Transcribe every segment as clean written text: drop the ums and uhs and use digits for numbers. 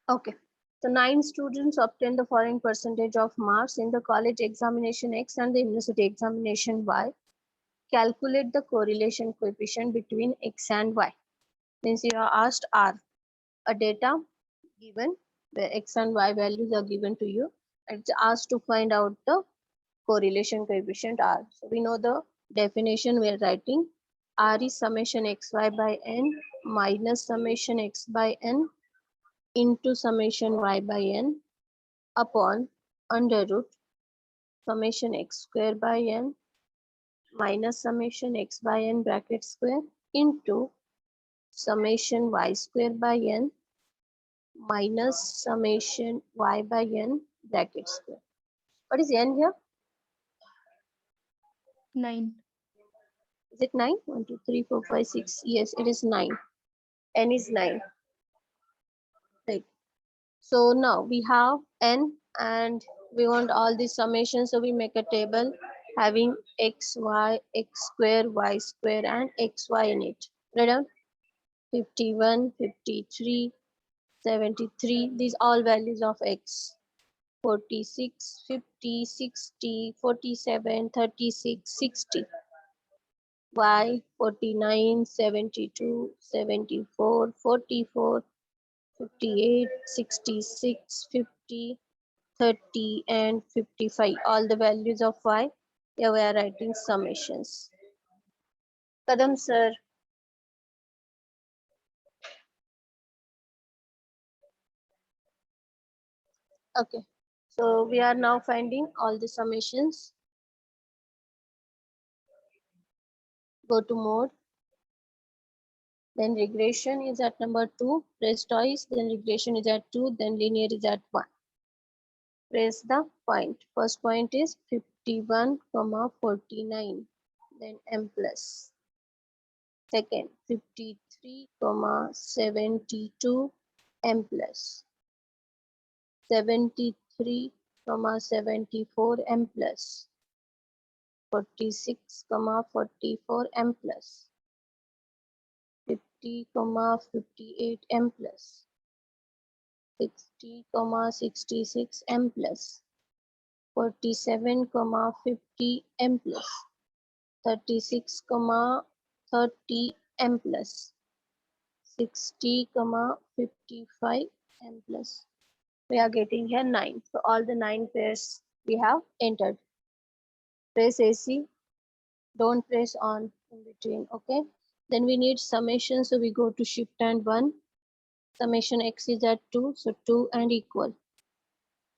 Okay. So 9 students obtained the following percentage of marks in the college examination X and the university examination Y. Calculate the correlation coefficient between X and Y. Means you are asked R, a data given where X and Y values are given to you. It's asked to find out the correlation coefficient R. So we know the definition we are writing. R is summation xy by n minus summation x by n into summation y by n upon under root summation x square by n minus summation x by n bracket square into summation y square by n minus summation y by n bracket square. What is n here? 9. Is it 9? 1, 2, 3, 4, 5, 6. Yes, it is 9. N is 9. Right. So now we have n and we want all these summations. So we make a table having x, y, x square, y square and xy in it. Write down 51, 53, 73. These all values of x. 46, 50, 60, 47, 36, 60. Y 49, 72, 74, 44, 58, 66, 50, 30 and 55. All the values of y. Here we are writing summations. Kadam sir. Okay. So we are now finding all the summations. Go to mode. Then regression is at number 2. Press twice. Then regression is at 2. Then linear is at 1. Press the point. First point is 51, 49. Then m plus. Second 53, 72 m plus. 73, 74 m plus. 46, 44 m plus. 50, 58 m plus. 60, 66 m plus. 47, 50 m plus. 36, 30 m plus. 60, 55 m plus. We are getting here 9. So all the 9 pairs we have entered. Press AC. Don't press on in between. Okay. Then we need summation. So we go to shift and 1. Summation x is at 2. So 2 and equal.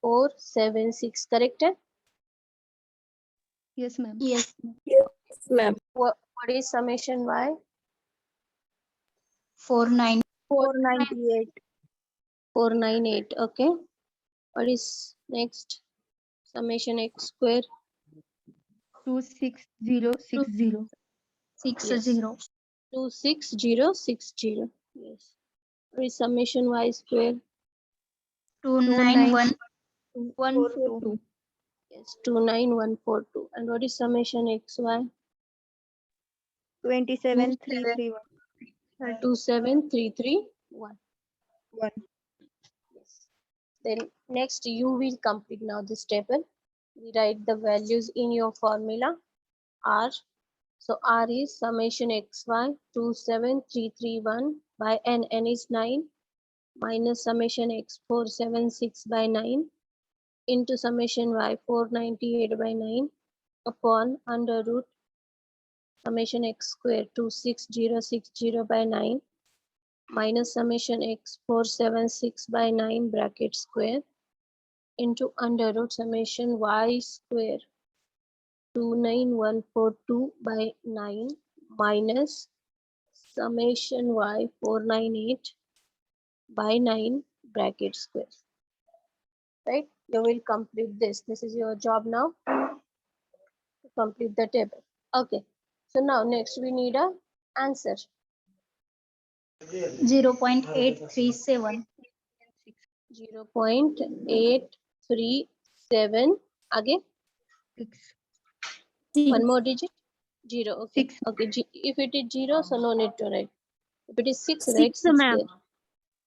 4, 7, 6. Corrected? Yes, ma'am. Yes. Yes, ma'am. What is summation y? 498. 498. Okay. What is next? Summation x square. 26060. 60. 26060. Yes. What is summation y square? 29142. Yes. 29142. And what is summation xy? 27331. 27331. 1. Yes. Then next you will complete now this table. We write the values in your formula R. So R is summation xy 27331 by n. N is 9 minus summation x476 by 9 into summation y 498 by 9 upon under root summation x square 26060 by 9 minus summation x 476 by 9 bracket square into under root summation y square 29142 by 9 minus summation y 498 by 9 bracket square. Right? You will complete this. This is your job now to complete the table. Okay. So now next we need a answer. 0.837. 0.837. Again, 6. one more digit. 0. Okay. 6. Okay. If it is 0, so no need to write. If it is 6, 6, write 6 ma'am. there.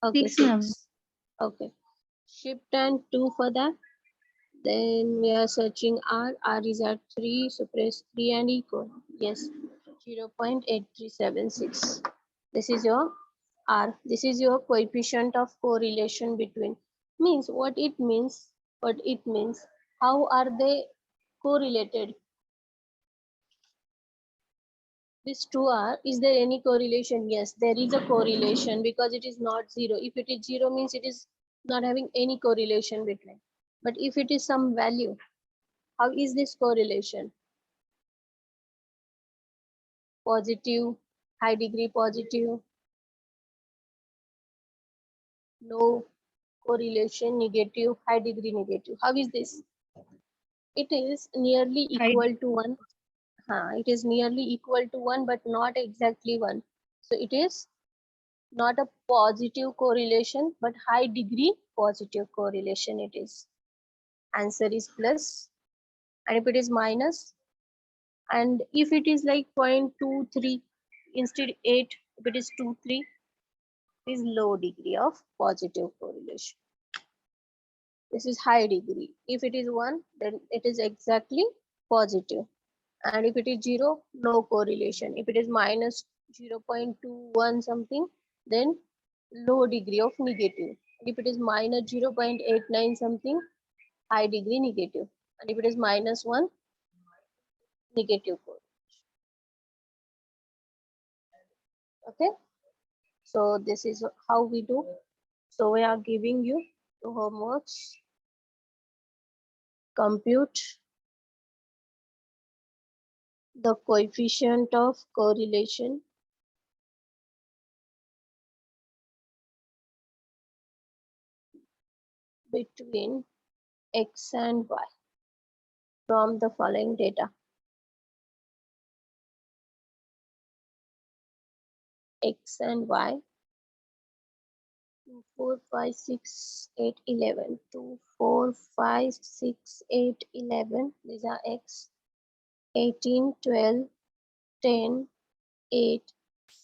Okay, 6, ma'am. 6. Okay. Shift and 2 for that. Then we are searching R. R is at 3. Suppress 3 and equal. Yes. 0.8376. This is your R. This is your coefficient of correlation between. Means what it means. What it means. How are they correlated? These two are, is there any correlation? Yes, there is a correlation because it is not 0. If it is 0 means it is not having any correlation between. But if it is some value, how is this correlation? Positive, high degree positive, low correlation, negative, high degree negative. How is this? It is nearly High equal to 1. It is nearly equal to 1 but not exactly 1. So it is not a positive correlation but high degree positive correlation it is. Answer is plus. And if it is minus, and if it is like 0.23 instead 8, if it is 2 3, is low degree of positive correlation. This is high degree. If it is 1, then it is exactly positive. And if it is 0, no correlation. If it is minus 0.21 something, then low degree of negative. If it is minus 0.89 something, high degree negative. And if it is minus 1, negative correlation. Okay, so this is how we do. So we are giving you the homeworks. Compute the coefficient of correlation between X and Y from the following data. X and Y 2, 4, 5, 6, 8, 11. 2, 4, 5, 6, 8, 11. These are X. 18, 12, 10, 8,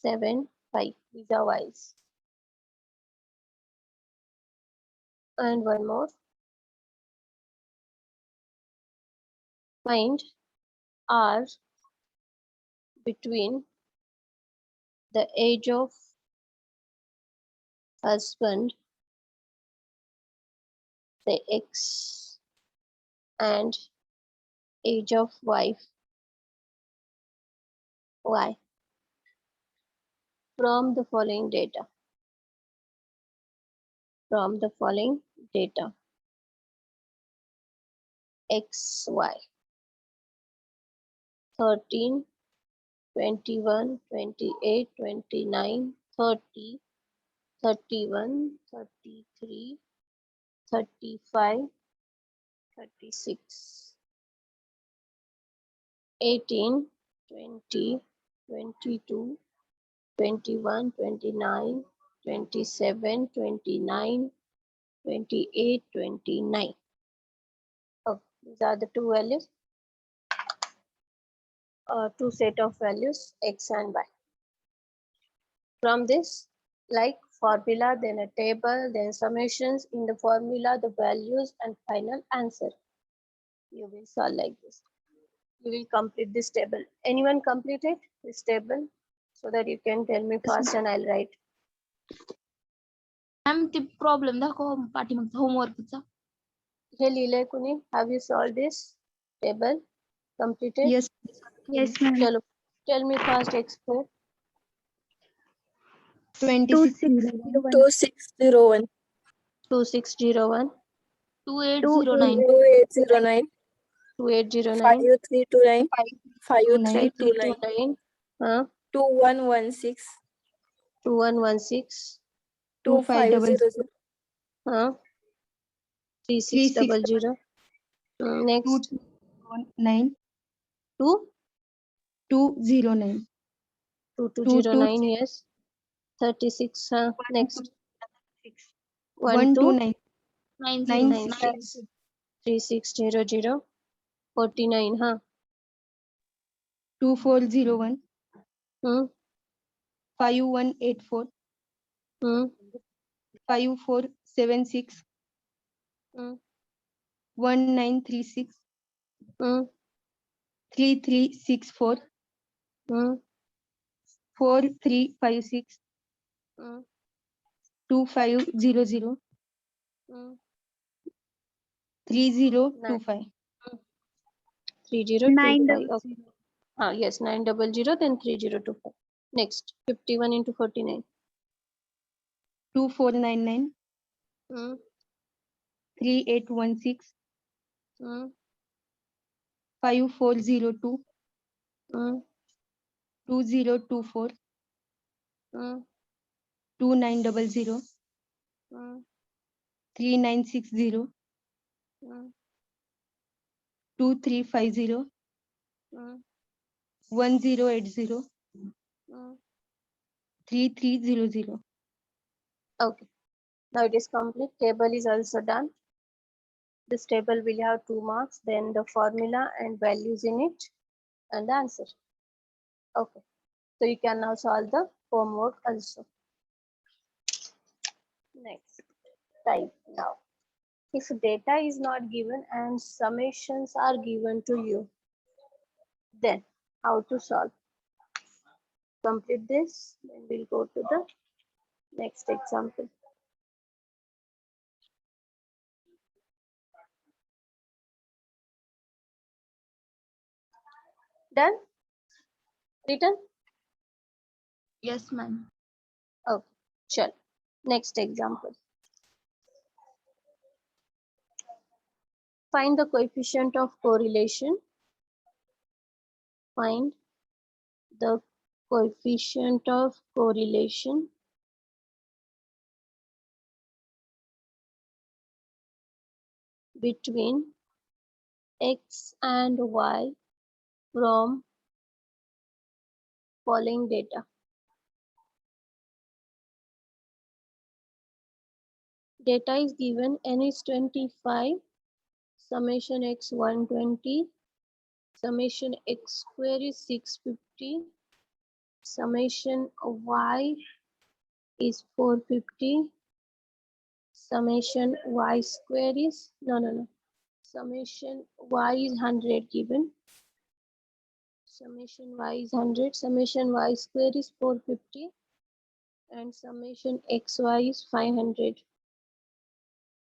7, 5. These are Y's. And one more. Find R between the age of husband, say X, and age of wife, Y, from the following data. From the following data. X, Y. 13, 21, 28, 29, 30, 31, 33, 35, 36, 18, 20, 22, 21, 29, 27, 29, 28, 29. Oh, these are the two values, two set of values, X and Y. From this, like formula, then a table, then summations. In the formula, the values and final answer. You will solve like this. You will complete this table. Anyone completed this table? So that you can tell me fast and I'll write. Ma'am ते problem दाखवा पाठीमागचा होमवर्कचा. हे लिहिलंय कुणी? Have you solved this table? Completed? Yes. Yes, ma'am. Chalo, tell me fast, explain. 2601. 2601 2601 2809 2809 2809 5329 5329 5329 29 2116 2116 2500 3600 next 209 2 209 2209 yes 36 next 129 96 3600 49 2401 hmm 5184 hmm 54 3676 Hmm. 1936 Hmm. 3364 Hmm. 4356 Hmm. 2500 Hmm. 3025. 3025. Okay. Yes, 900, then 3025. Next, 51 into 49. 2499 Hmm. 3816 Hmm. 5402 Hmm. 2024 Hmm. 2900 Hmm. 3960 Hmm. 2350 Hmm. 1080 Hmm. 3300. Okay. Now it is complete. Table is also done. This table will have 2 marks, then the formula and values in it, and the answer. Okay. So you can now solve the homework also. Next, type now. If data is not given and summations are given to you, then how to solve? Complete this, then we'll go to the next example. Done? Written? Yes, ma'am. Okay, sure. Next example. Find the coefficient of correlation. Find the coefficient of correlation between X and Y from following data. Data is given, n is 25, summation x 120, summation x square is 650, summation y is 450, summation y square is summation y is 100 given, summation y is 100, summation y square is 450, and summation xy is 500.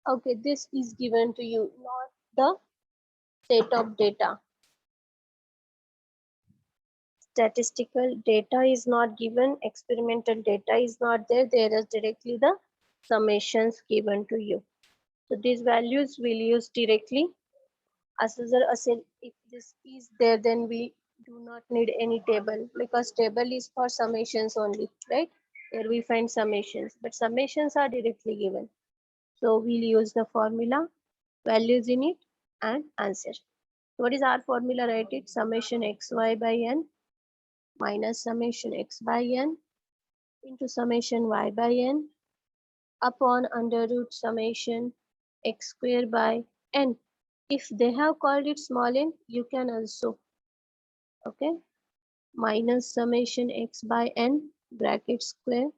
Okay, this is given to you, not the set of data. Statistical data is not given, experimental data is not there, there is directly the summations given to you. So these values we'll use directly. As if this is there, then we do not need any table, because table is for summations only, right? Here we find summations, but summations are directly given. So we'll use the formula, values in it, and answer. What is our formula? Write it, summation xy by n minus summation x by n into summation y by n upon under root summation x square by n. If they have called it small n, you can also, okay, minus summation x by n bracket square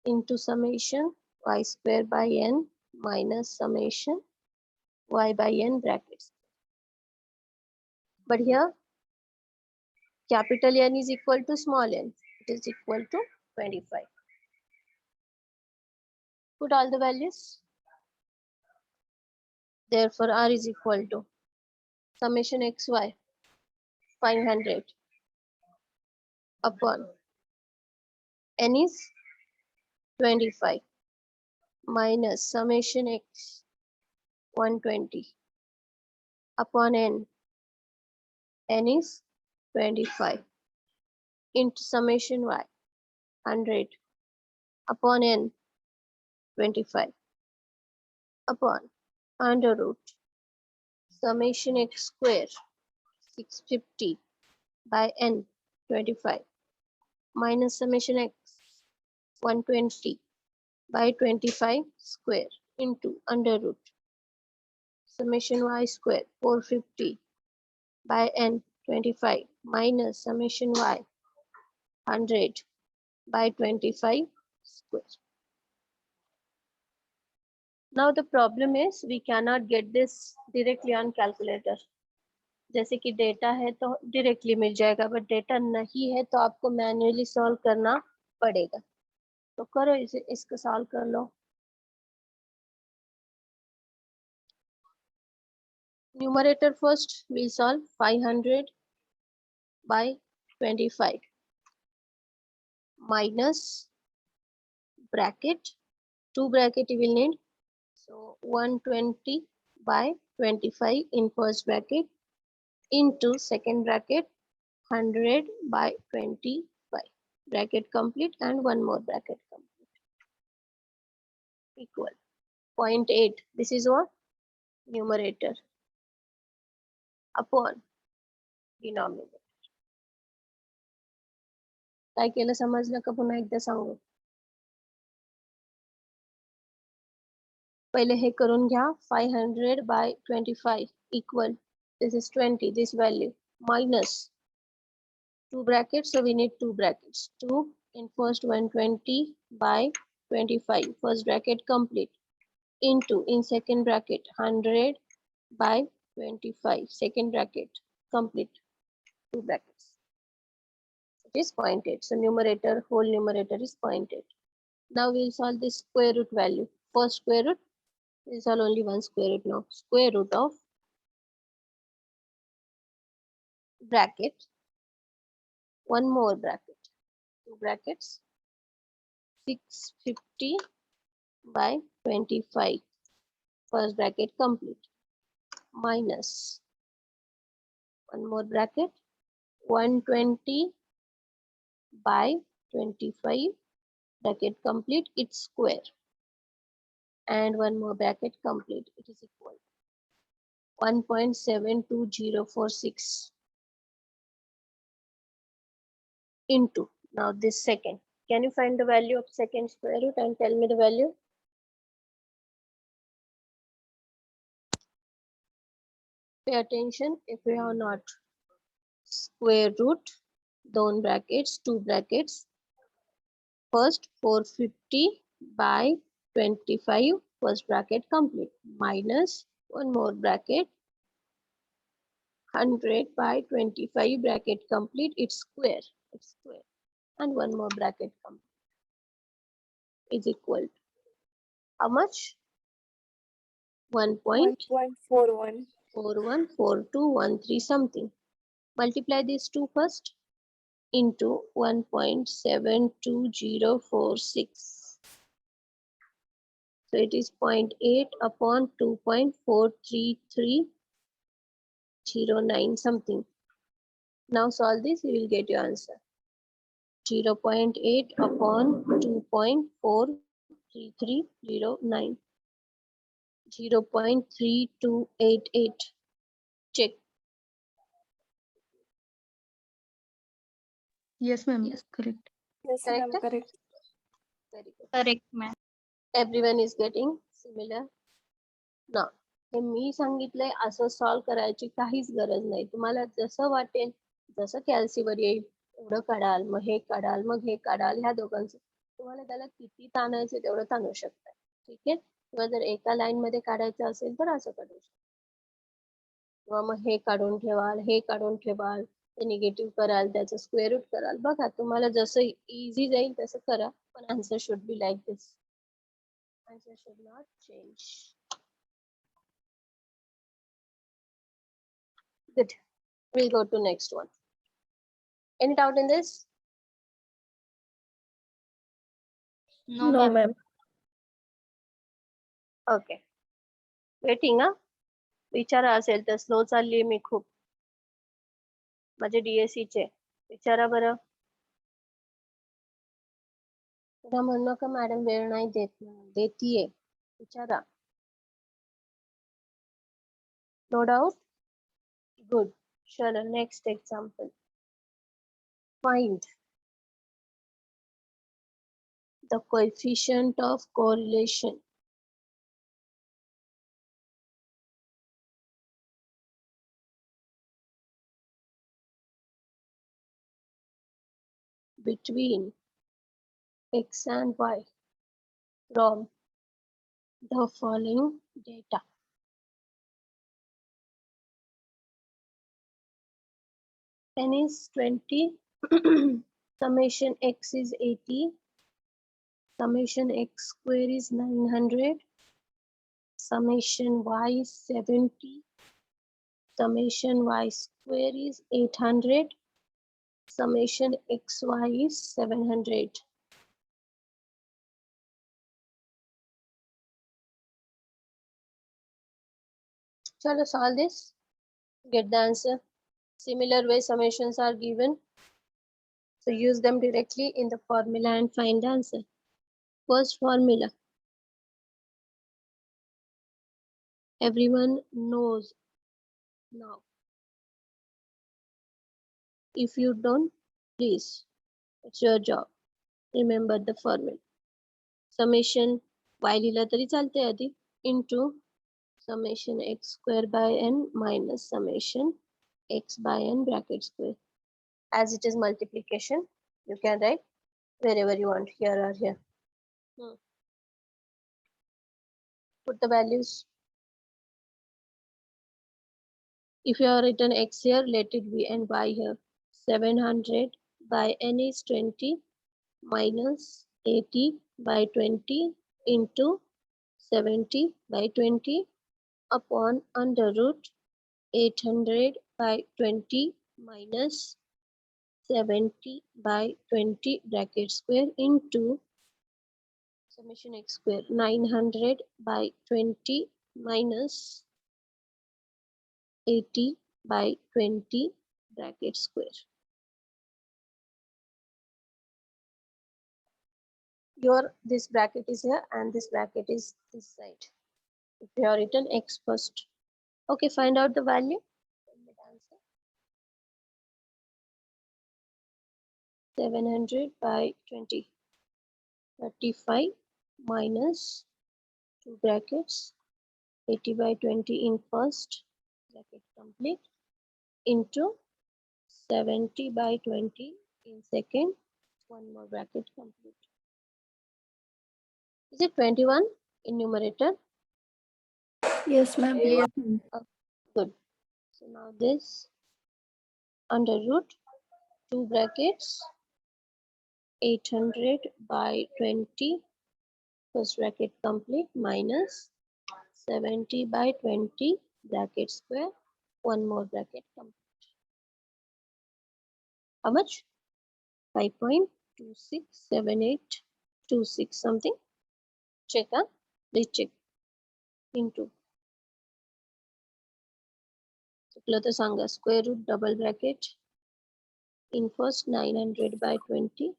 into summation y square by n minus summation y by n brackets. But here capital N is equal to small n, it is equal to 25. Put all the values. Therefore, R is equal to summation xy 500 upon n is 25 minus summation x 120 upon n is 25 into summation y 100 upon n 25 upon under root summation x square 650 by n 25 minus summation x 120 by 25 square into under root summation y square 450 by n 25 minus summation y 100 by 25 square. Now the problem is we cannot get this directly on calculator. जैसे कि data है तो directly मिल जाएगा, but data नहीं है तो आपको manually solve करना पड़ेगा. तो करो इसे, इसको सॉल्व कर लो. Numerator first we'll solve 500 by 25 minus bracket, two bracket you will need, so 120 by 25 in first bracket into second bracket 100 by 25, bracket complete, and one more bracket complete, equal 0.8. This is what? Numerator upon denominator. काय केलं समजलं का? पुन्हा एकदा सांगू. पहिले हे करून घ्या. 500 by 25 equal, this is 20, this value, minus two brackets, so we need two brackets, 2 in first 120 by 25, first bracket complete, into in second bracket 100 by 25, second bracket complete, two brackets. It is 0.8. So numerator, whole numerator is 0.8. Now we'll solve this square root value. First square root is all only one square root now. Square root of bracket, one more bracket, two brackets, 650 by 25, first bracket complete, minus one more bracket, 120 by 25, bracket complete, it's square, and one more bracket complete, it is equal 1.72046 into, now this second. Can you find the value of second square root and tell me the value? Pay attention if you have not. Square root, दोन brackets, two brackets, first 450 by 25, first bracket complete, minus one more bracket, 100 by 25, bracket complete, it's square, and one more bracket complete, is equal to how much? 1.41. 414213 something. Multiply these two first into 1.72046. So it is 0.8 upon 2.43309 something. Now solve this, you will get your answer. 0.8 upon 2.43309. 0.3288. Check. Yes, ma'am. Yes. Correct. Yes, ma'am, Correct? correct. Very good. Correct, ma'am. Everyone is getting similar. Now, हे मी सांगितलंय असं solve करायची काहीच गरज नाही. तुम्हाला जसं वाटेल, जसं कॅल्सीवर येईल एवढं काढाल, मग हे काढाल, मग हे काढाल. ह्या दोघांचं तुम्हाला त्याला किती ताणायचं तेवढं ताणू शकता. ठीक आहे? किंवा जर एका लाईन मध्ये काढायचं असेल तर असं काढू शकता. किंवा मग हे काढून ठेवाल, हे काढून ठेवाल, ते निगेटिव्ह कराल, त्याचं स्क्वेअर रूट कराल. बघा तुम्हाला जसं इझी जाईल तसं करा, पण answer should be like this. Answer should not change. Good. We'll go to next one. Any doubt in this? No, No, ma'am. ma'am. Okay. Waiting, हा? विचारा असेल तर स्लो चालली मी खूप. माझे DSE चे. विचारा बरं. तुला म्हणू नका मॅडम वेळ नाही देत. देतीये. विचारा. No doubt? Good. चलो next example. Find the coefficient of correlation between x and y from the following data. N is 20, summation x is 80, summation x square is 900, summation y is 70, summation y square is 800, summation xy is 700. Chalo, solve this, get the answer. Similar way summations are given, so use them directly in the formula and find the answer. First formula, everyone knows now. If you don't, please, it's your job. Remember the formula. Summation y लिहिला तरी चालते आधी into summation x square by n minus summation x by n bracket square. As it is multiplication, you can write wherever you want, here or here. Put the values. If you have written x here, let it be and y here. 700 by n is 20 minus 80 by 20 into 70 by 20 upon under root 800 by 20 minus 70 by 20 bracket square into summation x square 900 by 20 minus 80 by 20 bracket square. This bracket is here and this bracket is this side. If you have written x first. Okay, find out the value. 700 by 20. 35 minus 2 brackets. 80 by 20 in first bracket complete into 70 by 20 in second, one more bracket complete. Is it 21 in numerator? Yes, ma'am. Yes. Good. So now this under root 2 brackets 800 by 20 first bracket complete minus 70 by 20 bracket square, one more bracket complete. How much? 5.267826 something. Check, recheck into. चुकलं तर सांगा. Square root double bracket in first 900 by 20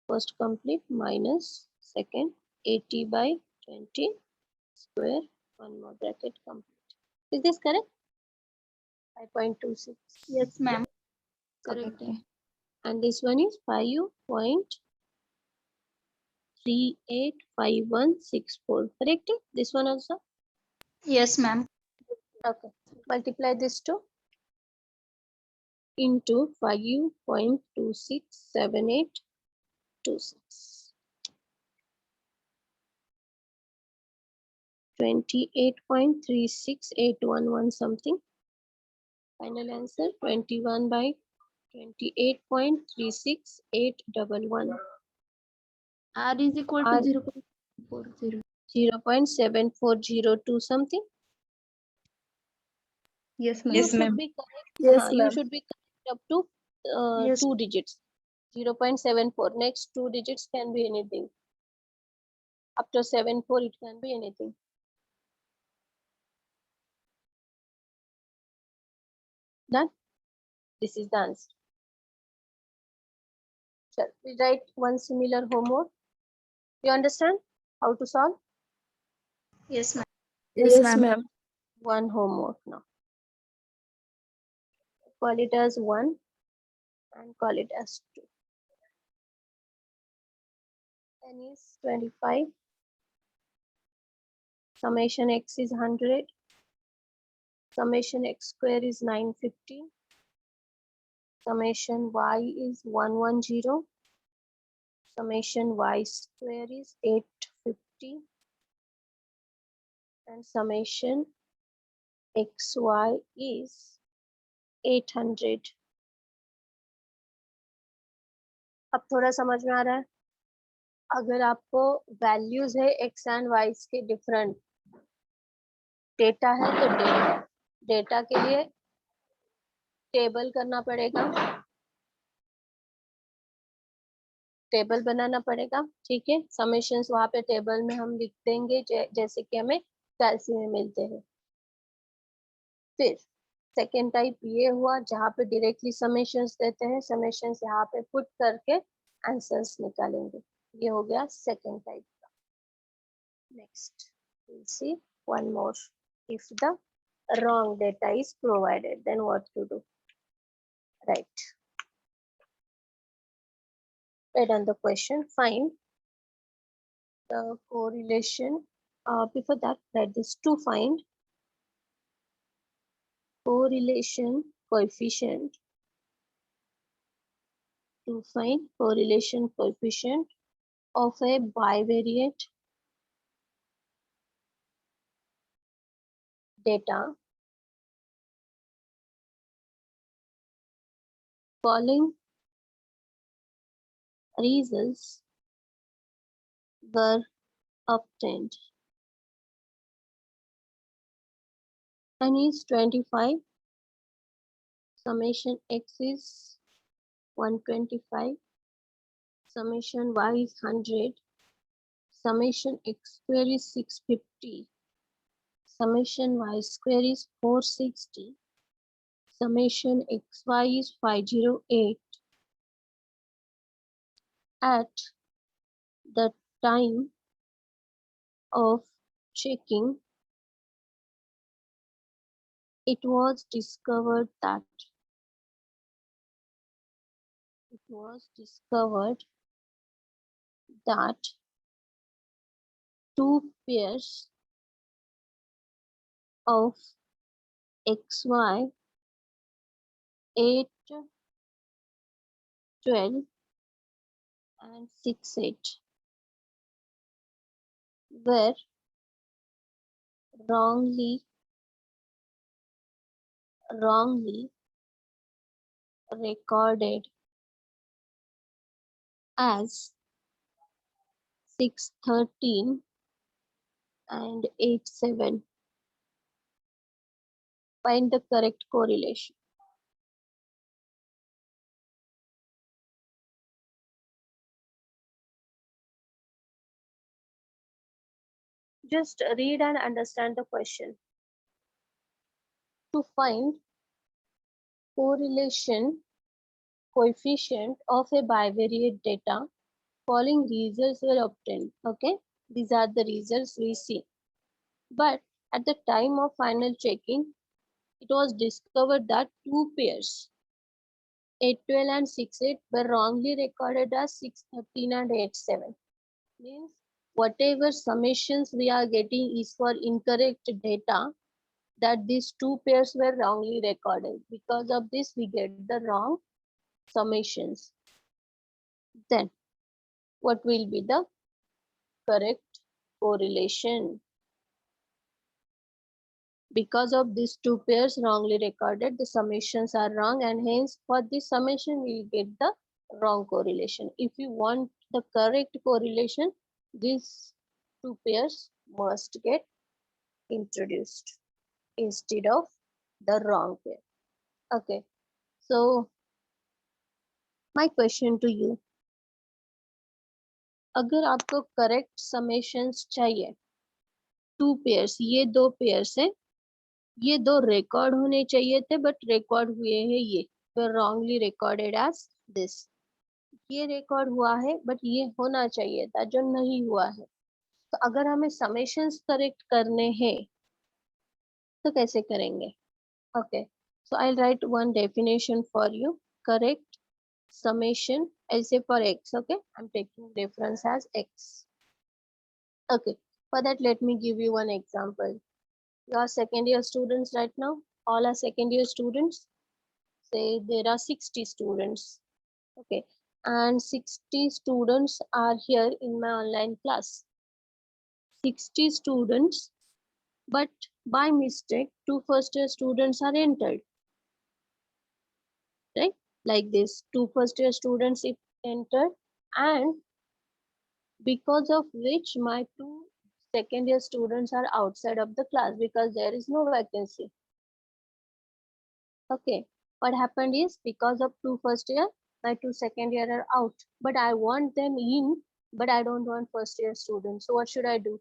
first complete minus second 80 by 20 square, one more bracket complete. Is this correct? 5.26. Yes, ma'am. Correct. And this one is 5.385164. Correct? This one also? Yes, ma'am. Okay. Multiply this two into 5.267826. 28.36811 something. Final answer 21 by 28.36811. R is equal to R 0.40. 0.7402 something. Yes, You ma'am. should be correct. Yes, You ma'am. should be correct up to Yes. 2 digits. 0.74. Next 2 digits can be anything. After 74, it can be anything. Done. This is the answer. Sure. We write one similar homework. You understand how to solve? Yes, ma'am. Yes, ma'am. One homework now. Call it as 1 and call it as 2. N is 25. Summation x is 100. Summation x square is 950. Summation y is 110. Summation y square is 850. and summation xy is 800. अब थोड़ा समझ में आ रहा है? अगर आपको values है x and y के डिफरेंट, डेटा है तो डेटा के लिए टेबल करना पड़ेगा, टेबल बनाना पड़ेगा, ठीक है। समेशंस वहां पे टेबल में हम लिख देंगे जैसे कि हमें कैल्सी में मिलते हैं। फिर सेकेंड टाइप ये हुआ जहाँ पे डायरेक्टली समेशंस देते हैं, समेशंस यहाँ पे पुट करके आंसर्स निकालेंगे। ये हो गया सेकेंड टाइप का। Next we'll see one more. If the wrong data is provided, then what to do? Right. Write on the question. Find the correlation. Before that, write this: to find correlation coefficient. To find correlation coefficient of a bivariate data, following results were obtained. N is 25, summation x is 125, summation y is 100, summation x square is 650, summation y square is 460, summation xy is 508. At the time of checking, it was discovered that two pairs of xy 8, 12 and 6, 8 were wrongly recorded as 613 and 87. Find the correct correlation. Just read and understand the question. To find correlation coefficient of a bivariate data, following results were obtained. Okay, these are the results we see. But at the time of final checking, it was discovered that two pairs 812 and 68 were wrongly recorded as 613 and 87. Means whatever summations we are getting is for incorrect data, that these two pairs were wrongly recorded. Because of this, we get the wrong summations. Then what will be the correct correlation? Because of these two pairs wrongly recorded, the summations are wrong, and hence for this summation we will get the wrong correlation. If you want the correct correlation, these two pairs must get introduced instead of the wrong pair. Okay, so my question to you, अगर आपको correct summations चाहिए, two pairs, ये दो pairs है, ये दो record होने चाहिए थे बट रिकॉर्ड हुए हैं ये, तो रॉन्गली रिकॉर्डेड एज दिस। ये रिकॉर्ड हुआ है बट ये होना चाहिए था जो नहीं हुआ है। तो अगर हमें समेशंस करेक्ट करने हैं तो कैसे करेंगे? Okay, so I right one definition for you. Correct summation, I'll say for x. Okay, I'm taking reference as x. Okay, for that let me give you one example. You are second year students right now. All are second year students. Say there are 60 students. Okay, and 60 students are here in my online class. 60 students but by mistake 2 first year students are entered, right? Like this, 2 first year students if entered, and because of which my 2 second year students are outside of the class because there is no vacancy. Okay, what happened is because of 2 first year, my 2 second year are out, but I want them in, but I don't want first year students. So what should I do?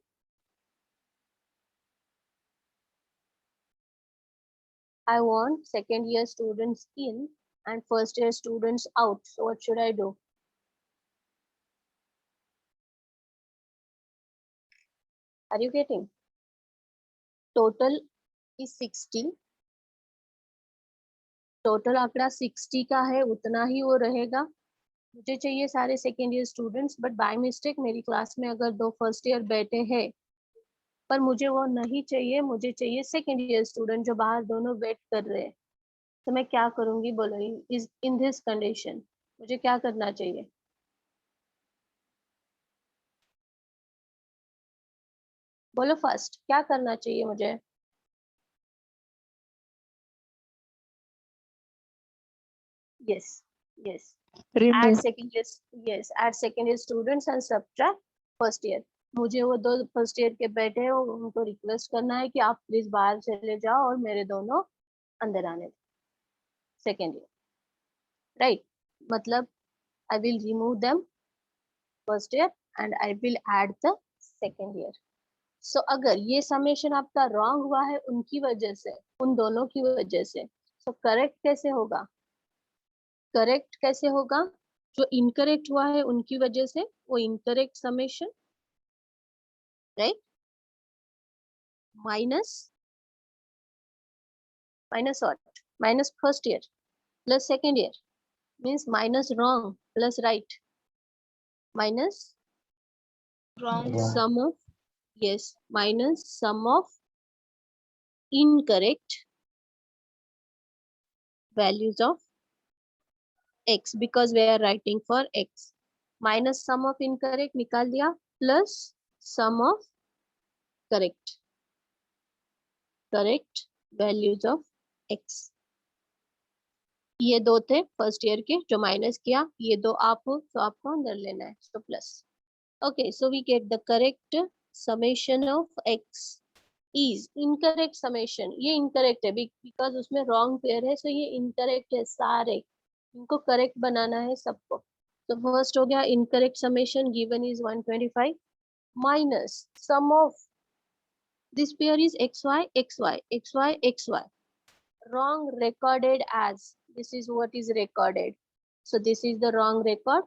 I want second year students in and first year students out. So what should I do? Are you getting? Total is 60. Total आंकड़ा 60 का है, उतना ही वो रहेगा. मुझे चाहिए सारे second year students, but by mistake मेरी क्लास में अगर 2 फर्स्ट ईयर बैठे हैं, पर मुझे वो नहीं चाहिए, मुझे चाहिए सेकेंड ईयर स्टूडेंट जो बाहर दोनों वेट कर रहे हैं. तो मैं क्या करूंगी बोलो, इज इन दिस कंडीशन मुझे क्या करना चाहिए? बोलो फर्स्ट क्या करना चाहिए मुझे? yes yes add Remove. second year, yes add second year students and subtract first year. मुझे वो 2 फर्स्ट ईयर के बैठे हैं, उनको रिक्वेस्ट करना है कि आप प्लीज बाहर चले जाओ और मेरे दोनों अंदर आने दो सेकेंड ईयर, राइट? मतलब I will remove them first year and I will add the second year. So अगर ये समेशन आपका रॉन्ग हुआ है उनकी वजह से, उन दोनों की वजह से, तो करेक्ट कैसे होगा? करेक्ट कैसे होगा? जो इनकरेक्ट हुआ है उनकी वजह से वो incorrect summation, right? Minus what? Minus first year plus second year means minus wrong plus right, minus Wrong. sum of, yes, minus sum of incorrect values of x because we are writing for x. Minus sum of incorrect निकाल दिया plus sum of correct values of x. ये दो थे first year के जो minus किया, ये दो आप हो तो आपको अंदर लेना है, तो plus. Okay, so we get the correct summation of x is incorrect summation. ये इनकरेक्ट है बिकॉज उसमें रॉन्ग पेयर है, सो ये इनकरेक्ट है सारे, इनको करेक्ट बनाना है सबको. तो फर्स्ट हो गया incorrect summation given is 125 minus sum of this pair is xy xy xy xy. Wrong recorded as, this is what is recorded, so this is the wrong record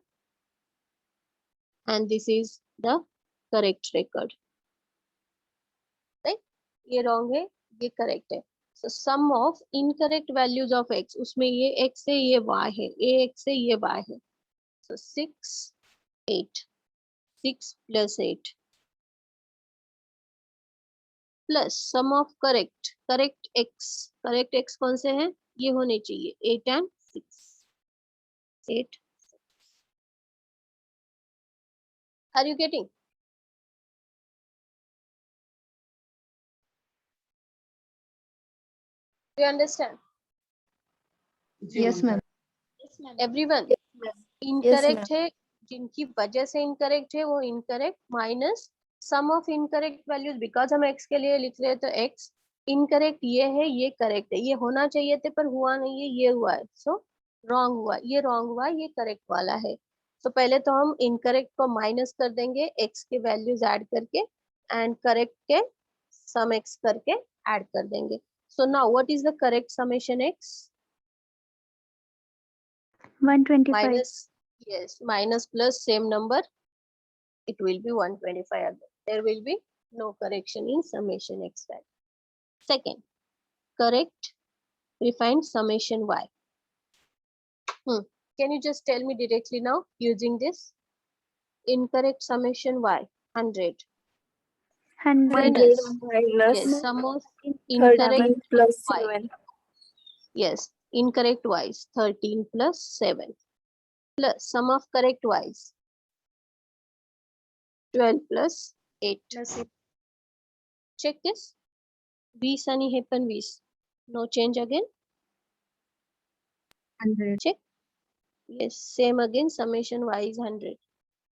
and this is the correct record, right? ये wrong है, ये correct है. So sum of incorrect values of x, उसमें ये x है ये y है, ये x है ये y है. So 6 8 6 plus 8 plus sum of correct x कौन से हैं? ये होने चाहिए 8 and 6 8. Are you getting? Do you understand? Yes, ma'am. Yes, ma'am. Everyone? Yes, ma'am. Incorrect है, जिनकी वजह से इनकरेक्ट है वो incorrect minus sum of incorrect values, because हम x के लिए लिख रहे हैं तो x इनकरेक्ट ये है, ये करेक्ट है, ये होना चाहिए थे पर हुआ नहीं है, ये हुआ है, सो रॉन्ग हुआ, ये रॉन्ग हुआ, ये करेक्ट वाला है. तो पहले तो हम इनकरेक्ट को माइनस कर देंगे x के वैल्यूज ऐड करके एंड करेक्ट के सम x करके ऐड कर देंगे. So now what is the correct summation x? 125. Minus, yes, minus plus same number, it will be 125 again. There will be no correction in summation x value. Second, correct refined summation y. Can you just tell me directly now using this? Incorrect summation y 100 minus, Minus yes, sum of 13 incorrect plus y. 7. Yes, incorrect y is 13 plus 7 plus sum of correct y is 12 plus 8. Plus it. Check this. 20 आणि हे पण 20. No change again. 100. Check. Yes, same again. Summation y is 100.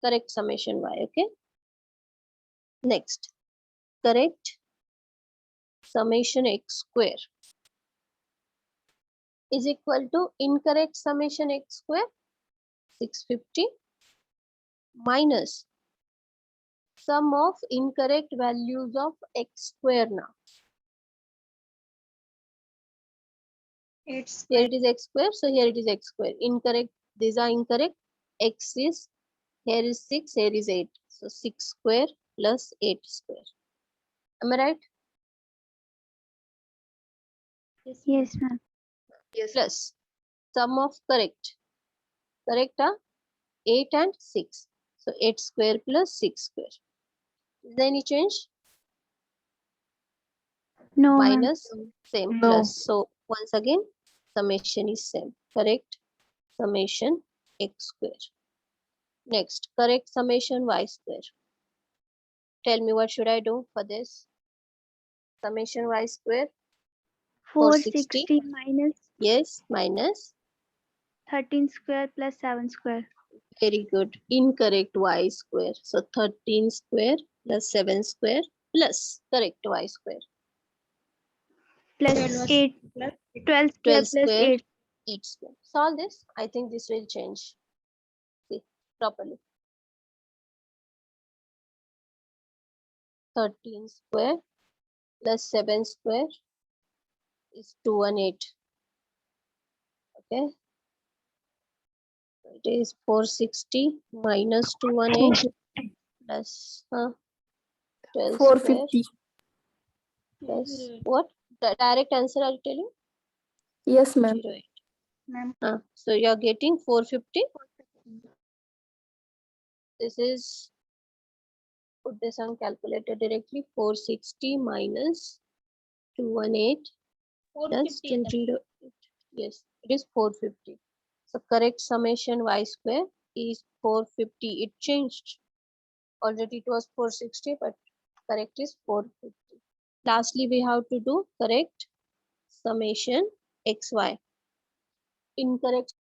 Correct summation y. Okay. Next, correct summation x square is equal to incorrect summation x square 650 minus sum of incorrect values of x square now. Here it is x square, so here it is x square. Incorrect, these are incorrect. X is, here is 6, here is 8. So 6 square plus 8 square. Am I right? Yes, ma'am. Yes. Plus sum of correct. Correct are 8 and 6. So 8 square plus 6 square. Is there any change? No, ma'am. Minus, same, No. plus. So once again, summation is same. Correct summation x square. Next, correct summation y square. Tell me what should I do for this? Summation y square. 460 minus Yes, minus. 13 square plus 7 square. Very good. Incorrect y square. So 13 square plus 7 square plus correct y square. Plus 8. 12 square 12 plus square, 8. 8 square. Solve this. I think this will change. See properly. 13 square plus 7 square is 218. Okay. It is 460 minus 218 plus 12 square 450. plus what? The direct answer are you telling? Yes, ma'am. 08. Ma'am. So you are getting 450. This is, put this on calculator directly. 460 minus 218 plus 208. Yes, it is 450. So correct summation y square is 450. It changed. Already it was 460, but correct is 450. Lastly, we have to do correct summation xy. Incorrect